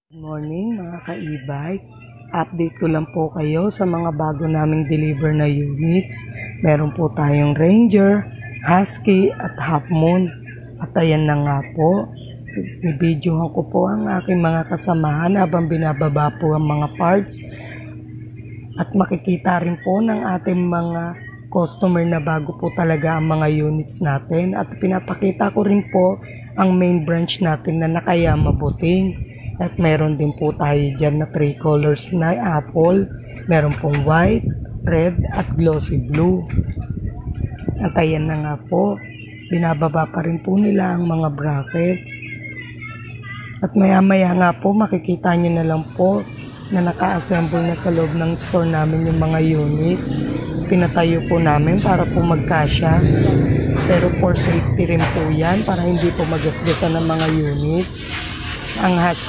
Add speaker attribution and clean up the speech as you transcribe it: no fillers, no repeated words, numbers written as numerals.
Speaker 1: Good morning mga ka-e-bike. Update ko lang po kayo sa mga bago naming deliver na units. Meron po tayong Ranger, Husky at Half Moon. At ayan na nga po, bibidyohan ko po ang aking mga kasamahan habang binababa po ang mga parts. At makikita rin po ng ating mga customer na bago po talaga ang mga units natin. At pinapakita ko rin po ang main branch natin na Nakayama Buting. At meron din po tayo dyan na 3 colors na apple. Meron pong white, red at glossy blue. At ayan na nga po, binababa pa rin po nila ang mga brackets. At maya maya nga po makikita nyo na lang po na naka-assemble na sa loob ng store namin yung mga units. Pinatayo po namin para po magkasya. Pero for safety rin po yan para hindi po magasgasan ng mga units. Ang Husky